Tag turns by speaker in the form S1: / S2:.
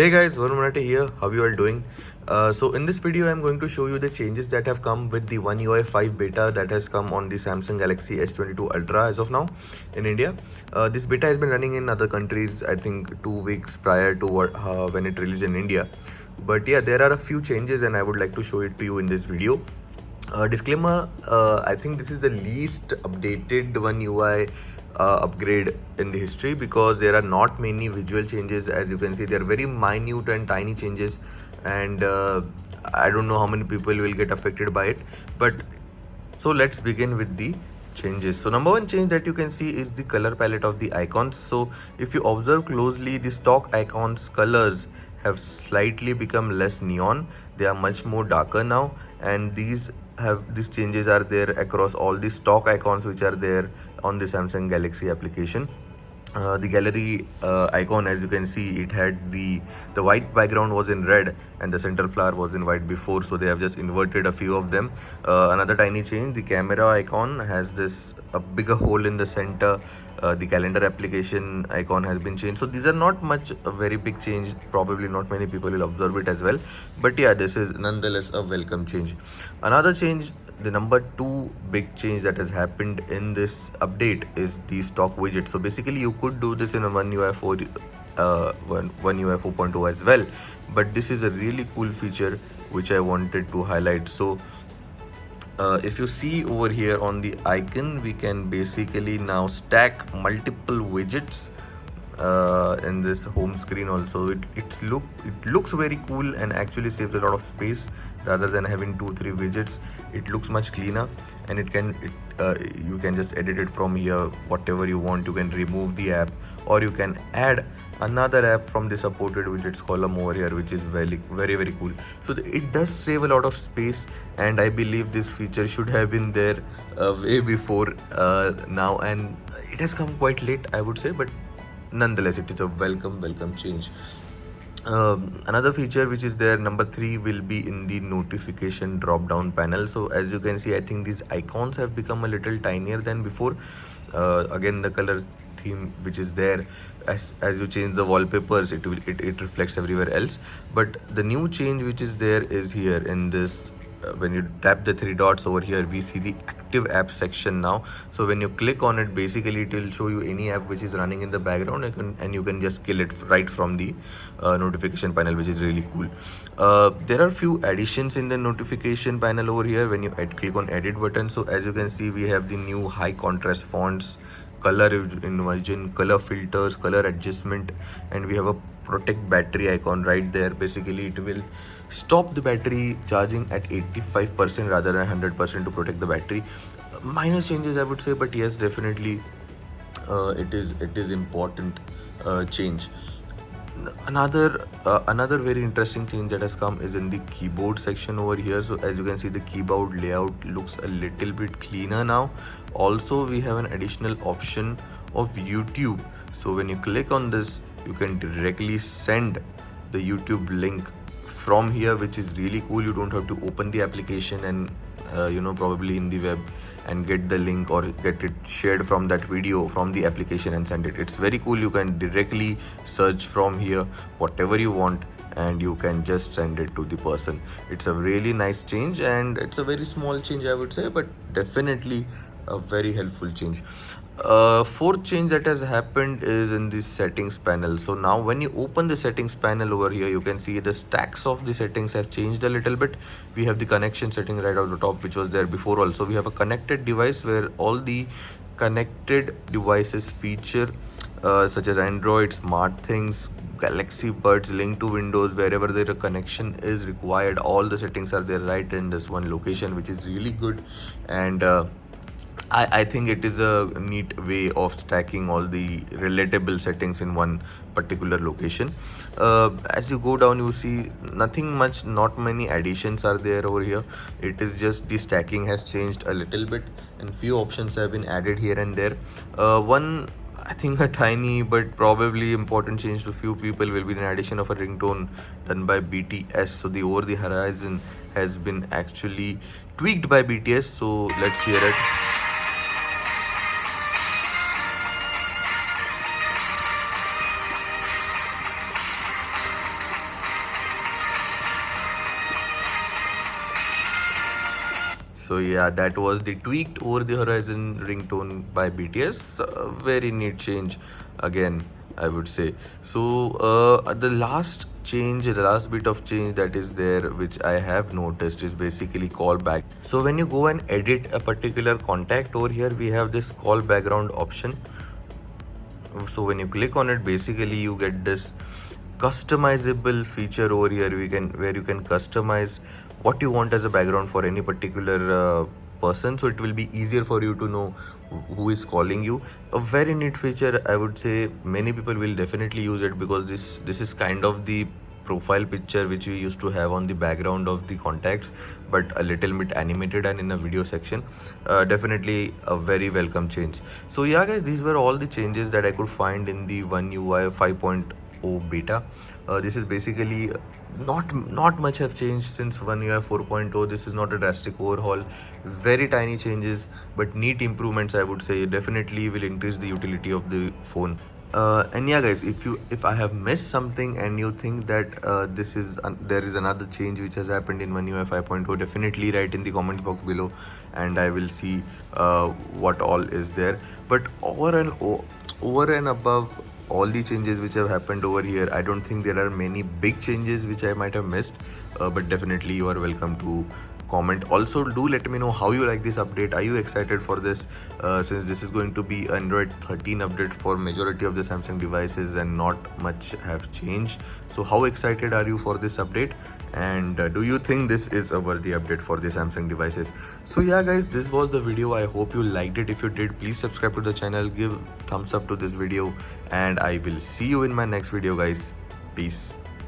S1: Hey guys, Varun here. How you all doing? So in this video, I'm going to show you the changes that have come with the One UI 5 beta that has come on the Samsung Galaxy S22 Ultra as of now in India. This beta has been running in other countries, I think 2 weeks prior to when it released in India. But yeah, there are a few changes and I would like to show it to you in this video. Disclaimer, I think this is the least updated One UI upgrade in the history because there are not many visual changes. As you can see, they are very minute and tiny changes, and I don't know how many people will get affected by it. But so let's begin with the changes. So number one change that you can see is the color palette of the icons. So if you observe closely, the stock icons colors have slightly become less neon. They are much more darker now, and these changes are there across all the stock icons which are there on the Samsung Galaxy application. The gallery icon, as you can see, it had the white background was in red and the center flower was in white before, so they have just inverted a few of them. Another tiny change, the camera icon has a bigger hole in the center. The calendar application icon has been changed. So these are not much a very big change, probably not many people will observe it as well, but yeah, this is nonetheless a welcome change. Another change, the number two big change that has happened in this update is the stock widget. So basically you could do this in a One UI 4.0 as well, but this is a really cool feature which I wanted to highlight. So if you see over here on the icon, we can basically now stack multiple widgets in this home screen also. It looks very cool and actually saves a lot of space rather than having 2-3 widgets. It looks much cleaner, and you can just edit it from here whatever you want. You can remove the app, or you can add another app from the supported widgets column over here, which is very cool. So it does save a lot of space, and I believe this feature should have been there way before now, and it has come quite late, I would say, but nonetheless it is a welcome change. Another feature which is there, number 3, will be in the notification drop down panel. So as you can see, I think these icons have become a little tinier than before. Again, the color theme which is there, as you change the wallpapers, it reflects everywhere else. But the new change which is there is here in this. When you tap the 3 dots over here, we see the active app section now. So when you click on it, basically it will show you any app which is running in the background, and you can just kill it right from the notification panel, which is really cool. There are few additions in the notification panel over here when you click on edit button. So as you can see, we have the new high contrast fonts, color inversion, color filters, color adjustment, and we have a protect battery icon right there. Basically it will stop the battery charging at 85% rather than 100% to protect the battery. Minor changes, I would say, but yes, definitely it is important change. Another very interesting change that has come is in the keyboard section over here. So as you can see, the keyboard layout looks a little bit cleaner now. Also, we have an additional option of YouTube. So when you click on this, you can directly send the YouTube link from here, which is really cool. You don't have to open the application and probably in the web and get the link or get it shared from that video from the application and send it. It's very cool. You can directly search from here whatever you want, and you can just send it to the person. It's a really nice change, and it's a very small change, I would say, but definitely a very helpful change. Fourth change that has happened is in the settings panel. So now when you open the settings panel over here, you can see the stacks of the settings have changed a little bit. We have the connection setting right at the top, which was there before. Also, we have a connected device where all the connected devices feature such as Android, SmartThings, Galaxy Buds, link to Windows, wherever there a connection is required, all the settings are there right in this one location, which is really good. And I think it is a neat way of stacking all the relatable settings in one particular location. As you go down, you see nothing much, not many additions are there over here. It is just the stacking has changed a little bit, and few options have been added here and there. One, I think a tiny but probably important change to few people will be an addition of a ringtone done by BTS. So the Over the Horizon has been actually tweaked by BTS. So let's hear it. So yeah, that was the tweaked over the horizon ringtone by BTS. Very neat change again, I would say. So the last change, the last bit of change that is there, which I have noticed, is basically callback. So when you go and edit a particular contact over here, we have this call background option. So when you click on it, basically you get this customizable feature over here. Where you can customize what you want as a background for any particular person, so it will be easier for you to know who is calling you. A very neat feature, I would say. Many people will definitely use it, because this is kind of the profile picture which we used to have on the background of the contacts, but a little bit animated and in a video section. Definitely a very welcome change. So yeah guys, these were all the changes that I could find in the One UI 5.0 beta. This is basically not much have changed since One UI 4.0. This is not a drastic overhaul, very tiny changes, but neat improvements, I would say. Definitely will increase the utility of the phone. And yeah guys, if I have missed something and you think that there is another change which has happened in One UI 5.0, definitely write in the comment box below, and I will see what all is there. But over and above all the changes which have happened over here, I don't think there are many big changes which I might have missed. But definitely you are welcome to comment. Also, do let me know how you like this update. Are you excited for this, since this is going to be Android 13 update for majority of the Samsung devices and not much have changed? So how excited are you for this update, and do you think this is a worthy update for the Samsung devices? So yeah guys, this was the video. I hope you liked it. If you did, please subscribe to the channel, give thumbs up to this video, and I will see you in my next video guys. Peace.